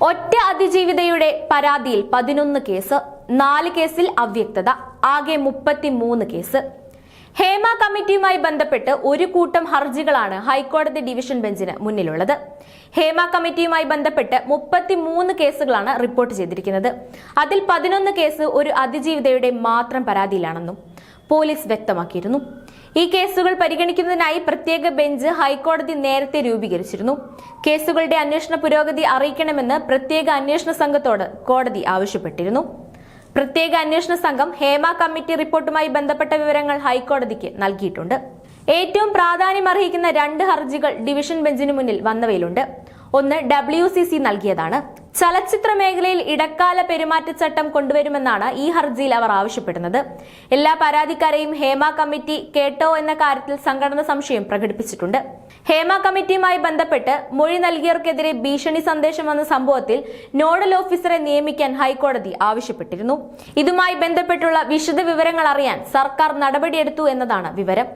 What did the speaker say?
ഒറ്റ അതിജീവിതയുടെ പരാതിയിൽ 11 കേസ്, 4 കേസിൽ അവ്യക്തത, ആകെ 33 കേസ്. ഹേമ കമ്മിറ്റിയുമായി ബന്ധപ്പെട്ട് ഒരു കൂട്ടം ഹർജികളാണ് ഹൈക്കോടതി ഡിവിഷൻ ബെഞ്ചിന് മുന്നിലുള്ളത്. ഹേമ കമ്മിറ്റിയുമായി ബന്ധപ്പെട്ട് 33 കേസുകളാണ് റിപ്പോർട്ട് ചെയ്തിരിക്കുന്നത്. അതിൽ 11 കേസ് ഒരു അതിജീവിതയുടെ മാത്രം പരാതിയിലാണെന്നും പോലീസ് വ്യക്തമാക്കിയിരുന്നു. ഈ കേസുകൾ പരിഗണിക്കുന്നതിനായി പ്രത്യേക ബെഞ്ച് ഹൈക്കോടതി നേരത്തെ രൂപീകരിച്ചിരുന്നു. കേസുകളുടെ അന്വേഷണ പുരോഗതി അറിയിക്കണമെന്ന് പ്രത്യേക അന്വേഷണ സംഘത്തോട് കോടതി ആവശ്യപ്പെട്ടിരുന്നു. പ്രത്യേക അന്വേഷണ സംഘം ഹേമ കമ്മിറ്റി റിപ്പോർട്ടുമായി ബന്ധപ്പെട്ട വിവരങ്ങൾ ഹൈക്കോടതിക്ക് നൽകിയിട്ടുണ്ട്. ഏറ്റവും പ്രാധാന്യമർഹിക്കുന്ന 2 ഹർജികൾ ഡിവിഷൻ ബെഞ്ചിന് മുന്നിൽ വന്നവയിലുണ്ട്. ഒന്ന് WCC നൽകിയതാണ്. ചലച്ചിത്ര മേഖലയിൽ ഇടക്കാല പെരുമാറ്റച്ചട്ടം കൊണ്ടുവരുമെന്നാണ് ഈ ഹർജിയിൽ അവർ ആവശ്യപ്പെടുന്നത്. എല്ലാ പരാതിക്കാരെയും ഹേമ കമ്മിറ്റി കേട്ടോ എന്ന കാര്യത്തിൽ സംഘടന സംശയം പ്രകടിപ്പിച്ചിട്ടുണ്ട്. ഹേമ കമ്മിറ്റിയുമായി ബന്ധപ്പെട്ട് മൊഴി നൽകിയവർക്കെതിരെ ഭീഷണി സന്ദേശം വന്ന സംഭവത്തിൽ നോഡൽ ഓഫീസറെ നിയമിക്കാൻ ഹൈക്കോടതി ആവശ്യപ്പെട്ടിരുന്നു. ഇതുമായി ബന്ധപ്പെട്ടുള്ള വിശദ വിവരങ്ങൾ അറിയാൻ സർക്കാർ നടപടിയെടുത്തു എന്നതാണ് വിവരം.